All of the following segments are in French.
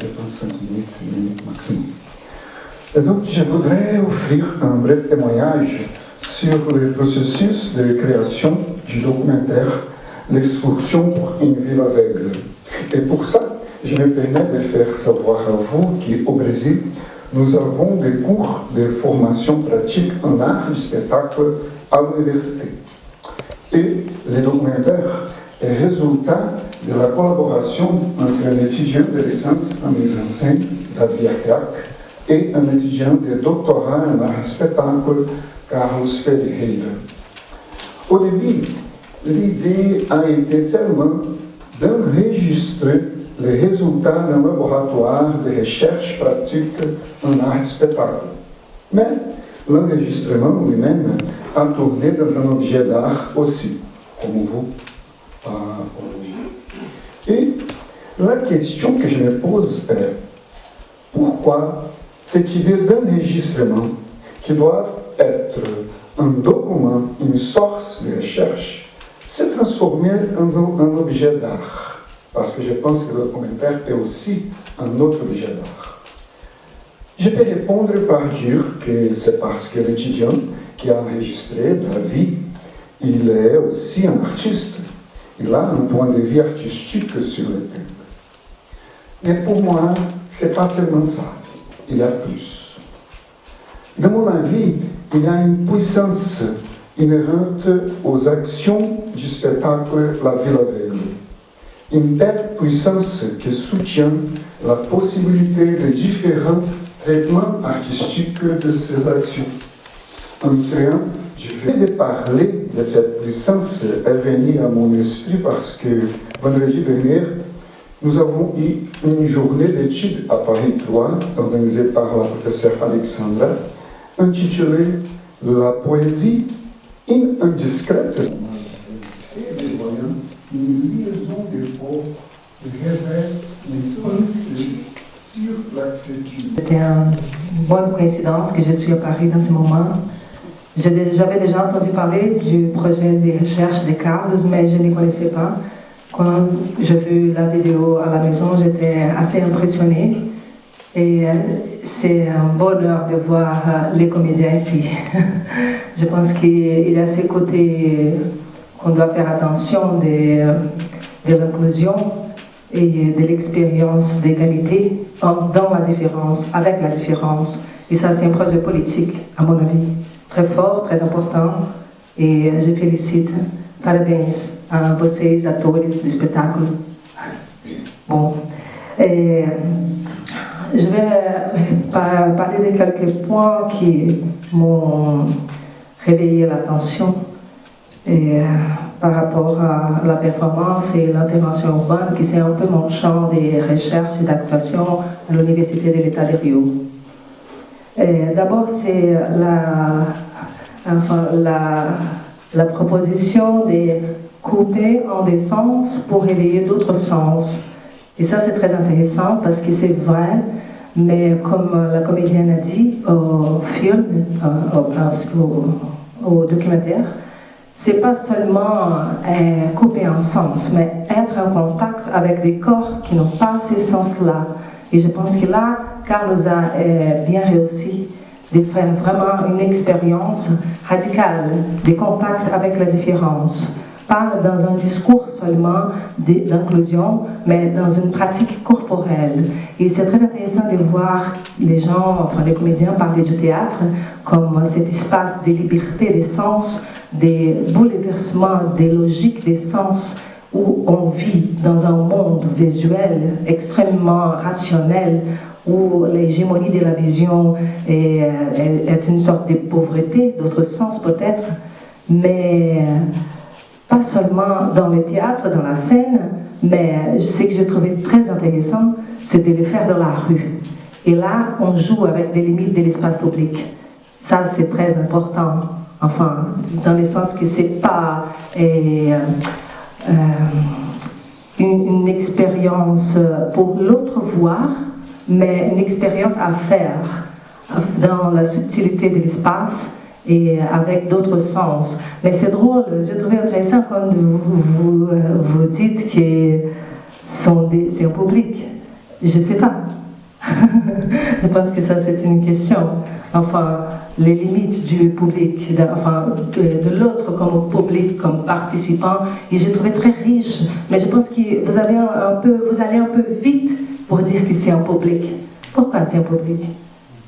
je pense 5 minutes, 6 minutes maximum. Et donc, je voudrais offrir un bref témoignage sur le processus de création du documentaire L'excursion pour une ville aveugle. Et pour ça, je me permets de faire savoir à vous qu'au Brésil, nous avons des cours de formation pratique en art du spectacle à l'université. Et le documentaire est résultat de la collaboration entre un étudiant de licence en mise en scène, Davi Arteac, et un étudiant de doctorat en art du spectacle, Carlos Ferreira. Au début, l'idée a été seulement d'enregistrer les résultats d'un laboratoire de recherche pratique en art du spectacle. Mais l'enregistrement lui-même a tourné dans un objet d'art aussi, comme vous aujourd'hui. Et la question que je me pose est pourquoi cette idée d'enregistrement, qui doit être un document, une source de recherche, s'est transformée en un objet d'art? Parce que je pense que le documentaire est aussi un autre objet d'art. Je peux répondre par dire que c'est parce que l'étudiant qui a enregistré Davi, il est aussi un artiste. Il a un point de vue artistique sur le thème. Mais pour moi, ce n'est pas seulement ça. Il y a plus. Dans mon avis, il y a une puissance inhérente aux actions du spectacle La Ville aveugle. Une telle puissance qui soutient la possibilité de différents traitements artistiques de ces actions. En créant, je vais parler de cette puissance, elle venue à mon esprit parce que vendredi dernier, nous avons eu une journée d'études à Paris 3, organisée par la professeure Alexandra, intitulée La poésie indiscrète. Et nous voyons une liaison des mots qui révèle les pensées sur l'attitude. C'était une bonne coïncidence que je suis à Paris dans ce moment. J'avais déjà entendu parler du projet de recherche de Carlos, mais je ne connaissais pas. Quand j'ai vu la vidéo à la maison, j'étais assez impressionnée. Et c'est un bonheur de voir les comédiens ici. Je pense qu'il y a ce côté qu'on doit faire attention de l'inclusion et de l'expérience d'égalité dans la différence, avec la différence. Et ça, c'est un projet politique, à mon avis, très fort, très important. Et je félicite, parabéns a vocês, atores do espetáculo. Bon, je vais parler de quelques points qui m'ont réveillé l'attention par rapport à la performance et l'intervention urbaine, qui c'est un peu mon champ de recherche et d'actuation à l'Université de l'État de Rio. D'abord, c'est la proposition de couper en des sens pour réveiller d'autres sens. Et ça, c'est très intéressant parce que c'est vrai, mais comme la comédienne a dit au film, au documentaire, c'est pas seulement couper un sens, mais être en contact avec des corps qui n'ont pas ces sens-là. Et je pense que là, Carlos a bien réussi de faire vraiment une expérience radicale de contact avec la différence. Pas dans un discours seulement d'inclusion, mais dans une pratique corporelle. Et c'est très intéressant de voir les gens, enfin les comédiens parler du théâtre comme cet espace de liberté des sens, des bouleversements des logiques des sens, où on vit dans un monde visuel extrêmement rationnel, où l'hégémonie de la vision est une sorte de pauvreté, d'autres sens peut-être, mais pas seulement dans le théâtre, dans la scène, mais ce que j'ai trouvé très intéressant, c'est de le faire dans la rue. Et là, on joue avec des limites de l'espace public. Ça, c'est très important. Enfin, dans le sens que c'est pas une expérience pour l'autre voir, mais une expérience à faire dans la subtilité de l'espace et avec d'autres sens. Mais c'est drôle, je trouvais intéressant quand vous dites que c'est un public. Je ne sais pas. Je pense que ça, c'est une question. Enfin, les limites du public, de l'autre comme public, comme participant, et j'ai trouvé très riche. Mais je pense que vous allez un peu vite pour dire que c'est un public. Pourquoi c'est un public?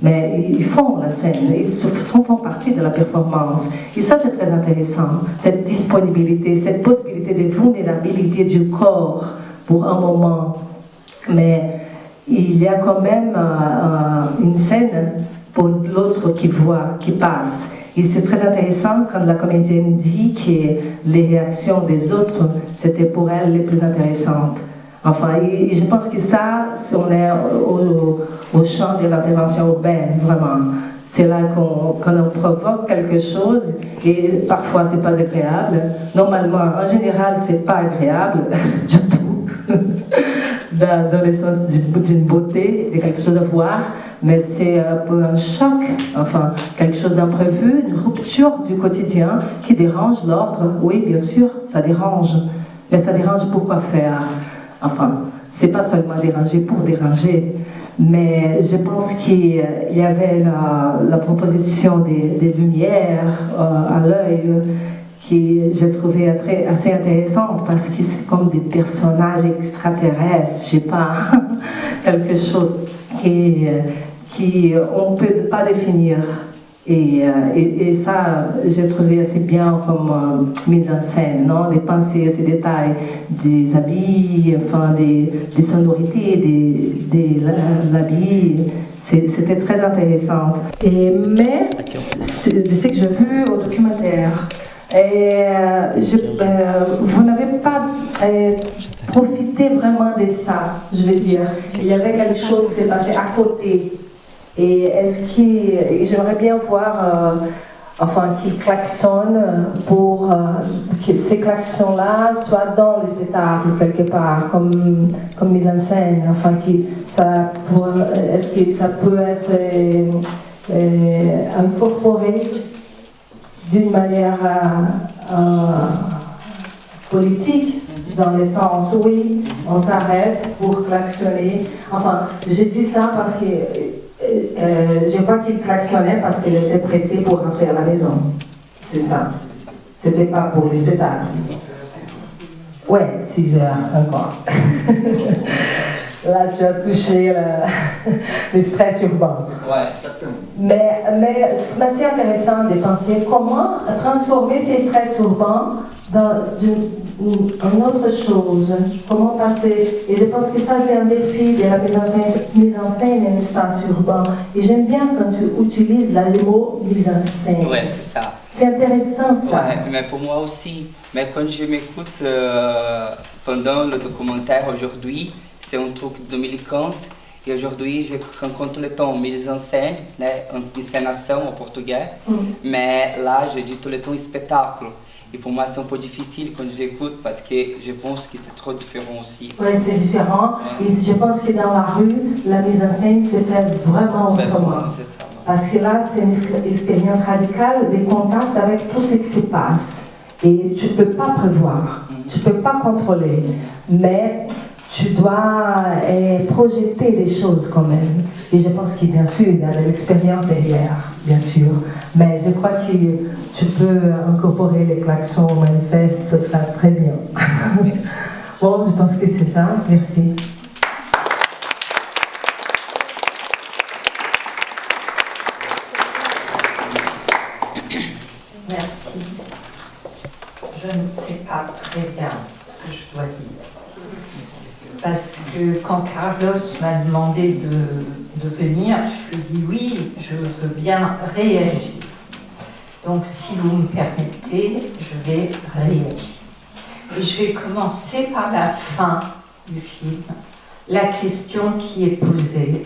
Mais ils font la scène, ils font partie de la performance. Et ça, c'est très intéressant. Cette disponibilité, cette possibilité de vulnérabilité du corps pour un moment. Mais il y a quand même une scène pour l'autre qui voit, qui passe. Et c'est très intéressant quand la comédienne dit que les réactions des autres, c'était pour elle les plus intéressantes. Enfin, et je pense que ça, on est au champ de l'intervention urbaine, vraiment. C'est là qu'on provoque quelque chose et parfois c'est pas agréable. Normalement, en général, c'est pas agréable du tout. Dans le sens d'une beauté, de quelque chose à voir, mais c'est un peu un choc, enfin, quelque chose d'imprévu, une rupture du quotidien qui dérange l'ordre. Oui, bien sûr, ça dérange, mais ça dérange pour quoi faire? Enfin, c'est pas seulement déranger pour déranger, mais je pense qu'il y avait la proposition des lumières à l'œil qui j'ai trouvé assez intéressante parce que c'est comme des personnages extraterrestres, je sais pas, quelque chose qui on peut pas définir. Et ça, j'ai trouvé assez bien comme mise en scène, non? Les pensées, ces détails des habits, enfin des sonorités, de l'habit, c'était très intéressant. Mais c'est ce que j'ai vu au documentaire. Vous n'avez pas profité vraiment de ça, je veux dire. Il y avait quelque chose qui s'est passé à côté. Et est-ce que j'aimerais bien voir, qui klaxonne pour que ces klaxons-là soient dans le spectacle quelque part, comme mise en scène. Enfin, est-ce que ça peut être incorporé d'une manière politique, dans le sens, oui, on s'arrête pour klaxonner. Enfin, je dis ça parce que je vois qu'il klaxonnait parce qu'il était pressé pour rentrer à la maison. C'est ça. C'était pas pour le spectacle. Ouais, 6 heures encore. Là, tu as touché le stress urbain. Ouais, certainement. Mais c'est intéressant de penser comment transformer ces stress urbains dans une autre chose. Comment passer. Et je pense que ça, c'est un défi de la mise en scène d'un espace urbain. Et j'aime bien quand tu utilises le mot mise en scène. Ouais, c'est ça. C'est intéressant ça. Ouais, mais pour moi aussi. Mais quand je m'écoute pendant le documentaire aujourd'hui, c'est un truc de 2015. Et aujourd'hui, je rencontre le temps mise en scène, encenação en portugais. Mais là, je dis tout le temps spectacle. Et pour moi, c'est un peu difficile quand j'écoute parce que je pense que c'est trop différent aussi. Oui, c'est différent. Ouais. Et je pense que dans la rue, la mise en scène se fait vraiment autrement. C'est ça. Parce que là, c'est une expérience radicale de contact avec tout ce qui se passe. Et tu ne peux pas prévoir, tu ne peux pas contrôler. Mais tu dois projeter des choses quand même. Et je pense qu'il bien sûr, il y a de l'expérience derrière, bien sûr. Mais je crois que tu peux incorporer les klaxons au manifeste, ce sera très bien. Bon, je pense que c'est ça. Merci. Merci. Je ne sais pas très bien ce que je dois dire. Parce que quand Carlos m'a demandé de venir, je lui ai dit oui, je veux bien réagir. Donc si vous me permettez, je vais réagir. Et je vais commencer par la fin du film. La question qui est posée.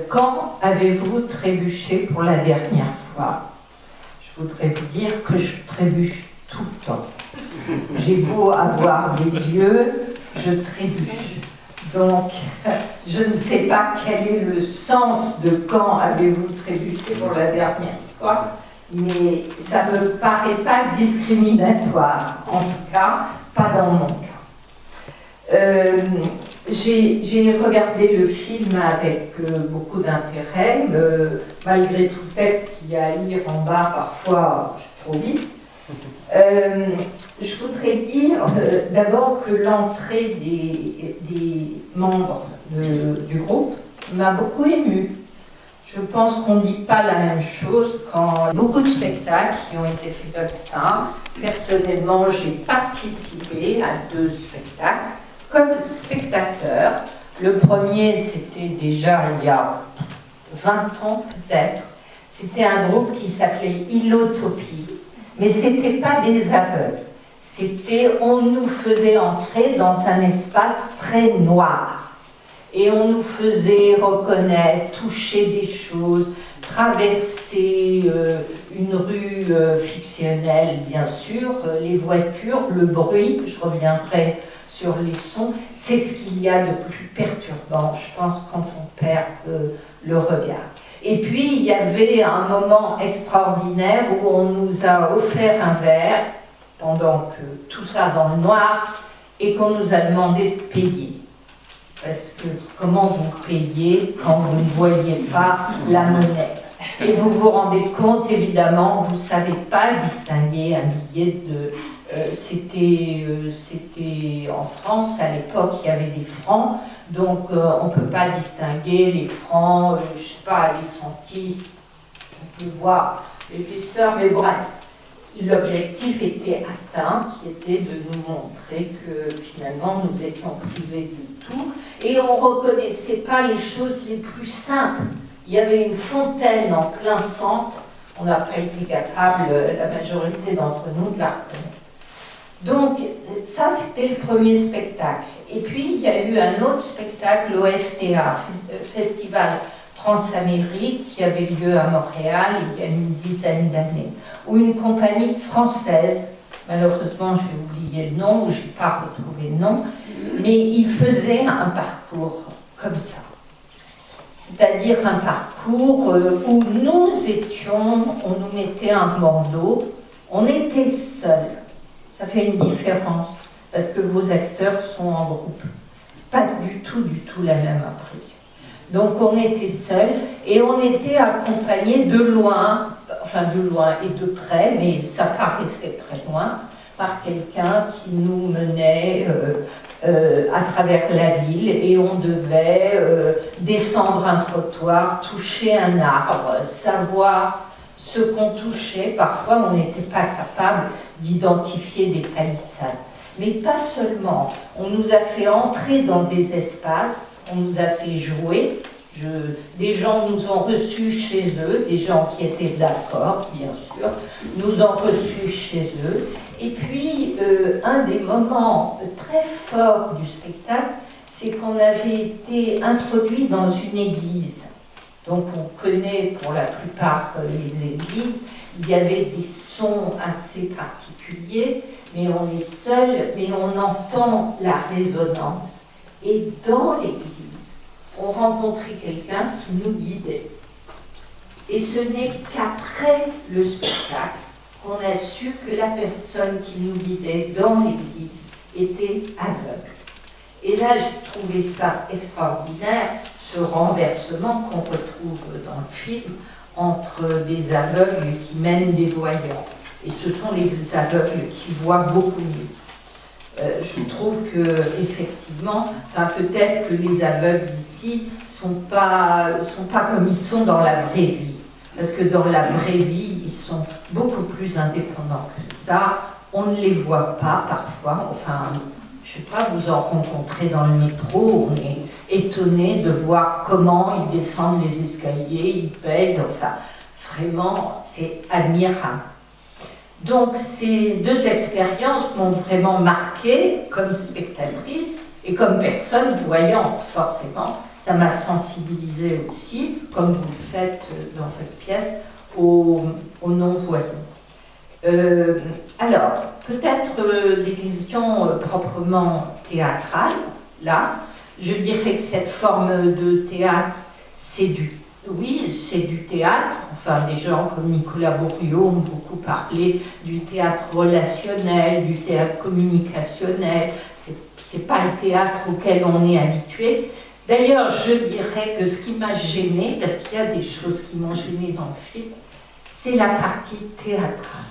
Quand avez-vous trébuché pour la dernière fois? Je voudrais vous dire que je trébuche tout le temps. J'ai beau avoir des yeux, je trébuche. Donc, je ne sais pas quel est le sens de quand avez-vous trébuché pour la dernière fois, mais ça ne me paraît pas discriminatoire, en tout cas, pas dans mon cas. J'ai regardé le film avec beaucoup d'intérêt, malgré tout le texte qu'il y a à lire en bas, parfois trop vite. Je voudrais dire d'abord que l'entrée des membres du groupe m'a beaucoup émue. Je pense qu'on ne dit pas la même chose quand beaucoup de spectacles qui ont été faits comme ça. Personnellement, j'ai participé à 2 spectacles comme spectateur. Le premier, c'était déjà il y a 20 ans peut-être. C'était un groupe qui s'appelait Illotopie, mais ce n'était pas des aveugles. On nous faisait entrer dans un espace très noir. Et on nous faisait reconnaître, toucher des choses, traverser une rue fictionnelle, bien sûr, les voitures, le bruit, je reviendrai sur les sons, c'est ce qu'il y a de plus perturbant, je pense, quand on perd le regard. Et puis, il y avait un moment extraordinaire où on nous a offert un verre, pendant que tout ça dans le noir, et qu'on nous a demandé de payer. Parce que comment vous payez quand vous ne voyez pas la monnaie? Et vous vous rendez compte, évidemment, vous ne savez pas distinguer un billet de... C'était en France, à l'époque, il y avait des francs, donc on ne peut pas distinguer les francs, je ne sais pas, les centimes, on peut voir l'épaisseur, mais bref. L'objectif était atteint, qui était de nous montrer que finalement nous étions privés de tout et on ne reconnaissait pas les choses les plus simples. Il y avait une fontaine en plein centre, on n'a pas été capable, la majorité d'entre nous, de la reconnaître. Donc ça c'était le premier spectacle. Et puis il y a eu un autre spectacle, l'OFTA, Festival Transamérique, qui avait lieu à Montréal il y a une dizaine d'années, où une compagnie française, malheureusement j'ai oublié le nom, ou je n'ai pas retrouvé le nom, mais il faisait un parcours comme ça. C'est-à-dire un parcours où nous étions, on nous mettait un bandeau, on était seuls. Ça fait une différence, parce que vos acteurs sont en groupe. C'est pas du tout la même impression. Donc on était seuls et on était accompagnés de loin et de près, mais ça paraissait très loin, par quelqu'un qui nous menait à travers la ville et on devait descendre un trottoir, toucher un arbre, savoir ce qu'on touchait. Parfois on n'était pas capable d'identifier des palissades. Mais pas seulement, on nous a fait entrer dans des espaces, on nous a fait jouer, des gens nous ont reçus chez eux, des gens qui étaient d'accord, bien sûr, nous ont reçus chez eux. Et puis, un des moments très forts du spectacle, c'est qu'on avait été introduits dans une église. Donc on connaît pour la plupart les églises, il y avait des sons assez particuliers, mais on est seul, mais on entend la résonance. Et dans l'église, on rencontrait quelqu'un qui nous guidait. Et ce n'est qu'après le spectacle qu'on a su que la personne qui nous guidait dans l'église était aveugle. Et là, j'ai trouvé ça extraordinaire, ce renversement qu'on retrouve dans le film entre des aveugles qui mènent des voyants. Et ce sont les aveugles qui voient beaucoup mieux. Je trouve que effectivement, peut-être que les aveugles ici sont pas comme ils sont dans la vraie vie, parce que dans la vraie vie, ils sont beaucoup plus indépendants que ça. On ne les voit pas parfois. Enfin, je sais pas, vous en rencontrez dans le métro, on est étonné de voir comment ils descendent les escaliers, ils payent. Enfin, vraiment, c'est admirable. Donc ces deux expériences m'ont vraiment marquée comme spectatrice et comme personne voyante, forcément. Ça m'a sensibilisée aussi, comme vous le faites dans votre pièce, aux non-voyants. Alors, peut-être des questions proprement théâtrales, là. Je dirais que cette forme de théâtre, c'est du théâtre. Enfin, des gens comme Nicolas Bourriaud ont beaucoup parlé du théâtre relationnel, du théâtre communicationnel. c'est pas le théâtre auquel on est habitué. D'ailleurs, je dirais que ce qui m'a gênée, parce qu'il y a des choses qui m'ont gênée dans le film, c'est la partie théâtrale.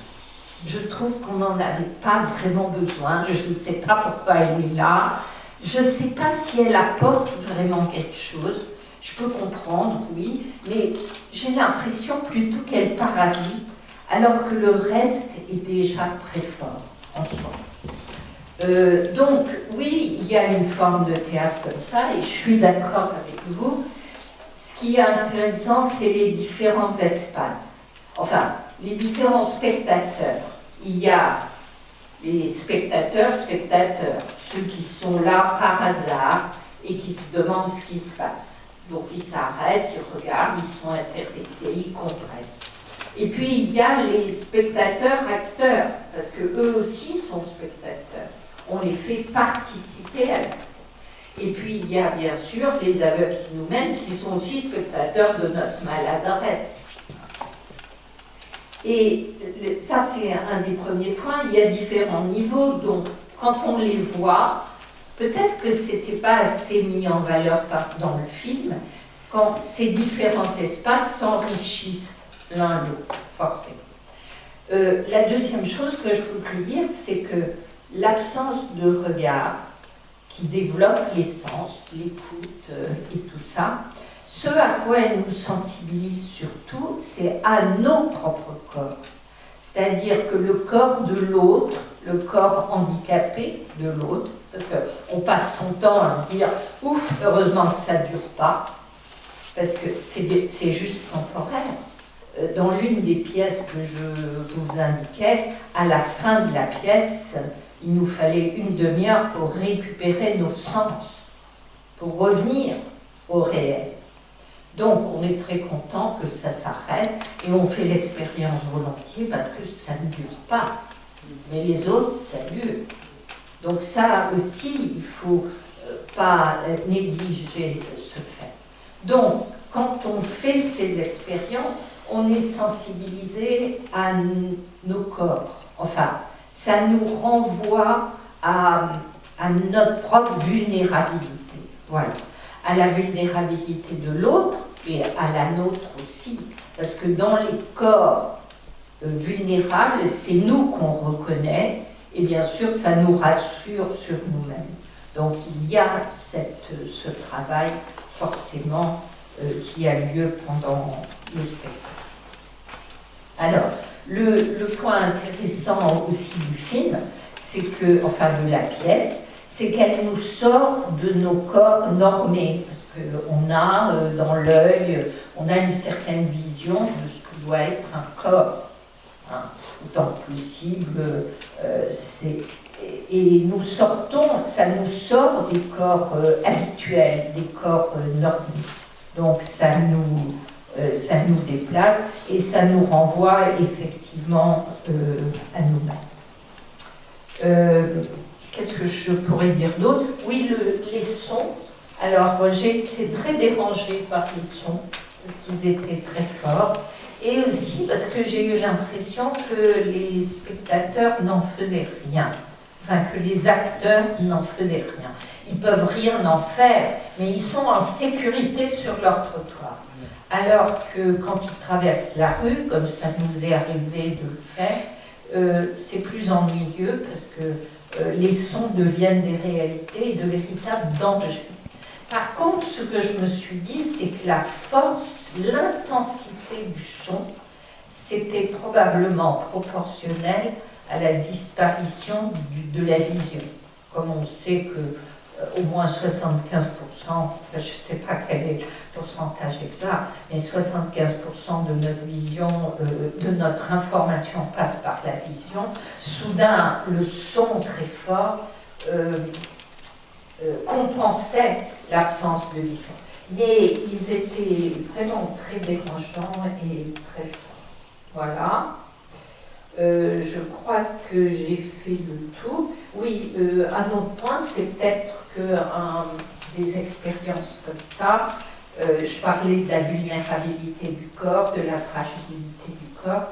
Je trouve qu'on n'en avait pas vraiment besoin. Je ne sais pas pourquoi elle est là. Je ne sais pas si elle apporte vraiment quelque chose. Je peux comprendre, oui, mais j'ai l'impression plutôt qu'elle parasite, alors que le reste est déjà très fort, en soi. Donc, oui, il y a une forme de théâtre comme ça, et je suis d'accord avec vous. Ce qui est intéressant, c'est les différents espaces. Enfin, les différents spectateurs. Il y a les spectateurs, ceux qui sont là par hasard et qui se demandent ce qui se passe. Donc ils s'arrêtent, ils regardent, ils sont intéressés, ils comprennent. Et puis il y a les spectateurs-acteurs, parce qu'eux aussi sont spectateurs. On les fait participer à l'acte. Et puis il y a bien sûr les aveugles qui nous mènent, qui sont aussi spectateurs de notre maladresse. Et ça, c'est un des premiers points. Il y a différents niveaux, donc quand on les voit, peut-être que ce n'était pas assez mis en valeur dans le film, quand ces différents espaces s'enrichissent l'un l'autre, forcément. La deuxième chose que je voudrais dire, c'est que l'absence de regard qui développe les sens, l'écoute et tout ça, ce à quoi elle nous sensibilise surtout, c'est à nos propres corps. C'est-à-dire que le corps de l'autre, le corps handicapé de l'autre, parce qu'on passe son temps à se dire « ouf, heureusement que ça ne dure pas », parce que c'est juste temporaire. Dans l'une des pièces que je vous indiquais, à la fin de la pièce, il nous fallait une demi-heure pour récupérer nos sens, pour revenir au réel. Donc, on est très content que ça s'arrête et on fait l'expérience volontiers parce que ça ne dure pas. Mais les autres, ça dure. Donc ça aussi, il ne faut pas négliger ce fait. Donc, quand on fait ces expériences, on est sensibilisé à nos corps. Enfin, ça nous renvoie à notre propre vulnérabilité. Voilà. À la vulnérabilité de l'autre et à la nôtre aussi. Parce que dans les corps vulnérables, c'est nous qu'on reconnaît et bien sûr, ça nous rassure sur nous-mêmes. Donc il y a ce travail forcément qui a lieu pendant le spectacle. Alors, le point intéressant aussi du film, c'est que, enfin de la pièce, c'est qu'elle nous sort de nos corps normés, parce qu'on a dans l'œil, on a une certaine vision de ce que doit être un corps. Hein, autant que possible, et nous sortons, ça nous sort des corps habituels, des corps normés. Donc ça nous déplace et ça nous renvoie effectivement à nous-mêmes. Qu'est-ce que je pourrais dire d'autre? Oui, les sons. Alors, j'ai été très dérangée par les sons, parce qu'ils étaient très forts. Et aussi parce que j'ai eu l'impression que les spectateurs n'en faisaient rien. Enfin, que les acteurs n'en faisaient rien. Ils peuvent rien en faire, mais ils sont en sécurité sur leur trottoir. Alors que quand ils traversent la rue, comme ça nous est arrivé de le faire, c'est plus ennuyeux parce que les sons deviennent des réalités et de véritables dangers. Par contre, ce que je me suis dit, c'est que la force, l'intensité du son, c'était probablement proportionnel à la disparition de la vision. Comme on sait que au moins 75%, enfin, je ne sais pas quel est le pourcentage exact, mais 75% de notre vision, de notre information passe par la vision. Soudain, le son très fort compensait l'absence de vision. Mais ils étaient vraiment très dérangeants et très forts. Voilà. Je crois que j'ai fait le tour. Oui, un autre point, c'est peut-être que des expériences comme ça, je parlais de la vulnérabilité du corps, de la fragilité du corps,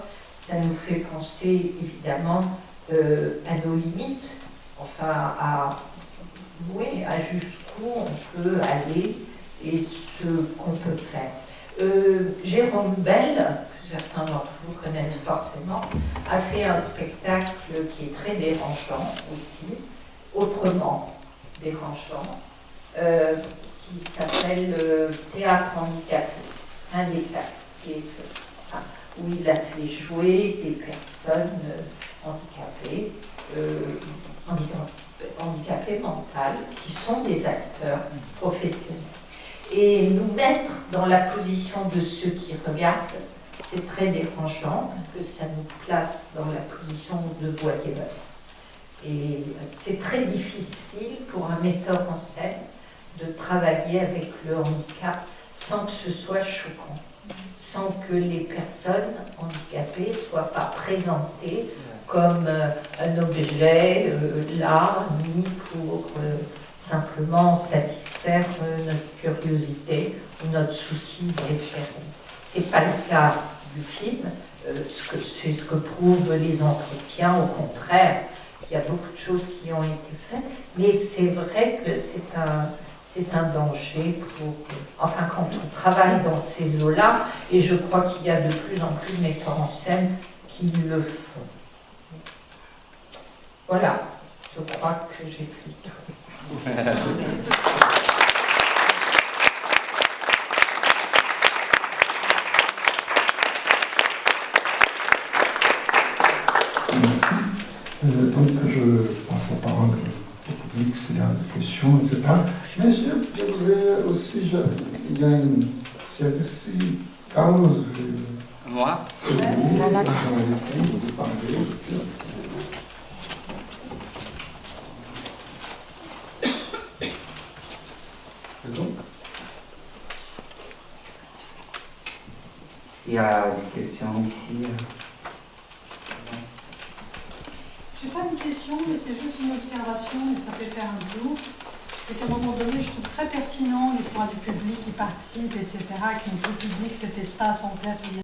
ça nous fait penser évidemment à nos limites, enfin oui, à jusqu'où on peut aller et ce qu'on peut faire. Jérôme Bell, que certains d'entre vous connaissent forcément, a fait un spectacle qui est très dérangeant aussi, autrement dérangeant, qui s'appelle Théâtre handicapé, un des quatre, où il a fait jouer des personnes handicapées, handicapées mentales, qui sont des acteurs professionnels. Et nous mettre dans la position de ceux qui regardent, c'est très dérangeant, parce que ça nous place dans la position de voyeurs. Et c'est très difficile pour un metteur en scène de travailler avec le handicap sans que ce soit choquant, sans que les personnes handicapées ne soient pas présentées comme un objet là, mis pour simplement satisfaire notre curiosité ou notre souci d'éclairer. Ce n'est pas le cas du film, c'est ce que prouvent les entretiens, au contraire. Il y a beaucoup de choses qui ont été faites, mais c'est vrai que c'est un danger enfin, quand on travaille dans ces eaux-là, et je crois qu'il y a de plus en plus de metteurs en scène qui le font. Voilà, je crois que j'ai fait tout. Donc je passe la parole au public s'il y a des questions, etc. Mais je voudrais aussi, il y a une certaine cause. Moi? S'il y a des questions ici. J'ai pas une question, mais c'est juste une observation, et ça fait faire un tour. C'est qu'à un moment donné, je trouve très pertinent l'histoire du public qui participe, etc., qui nous fait public cet espace en fait.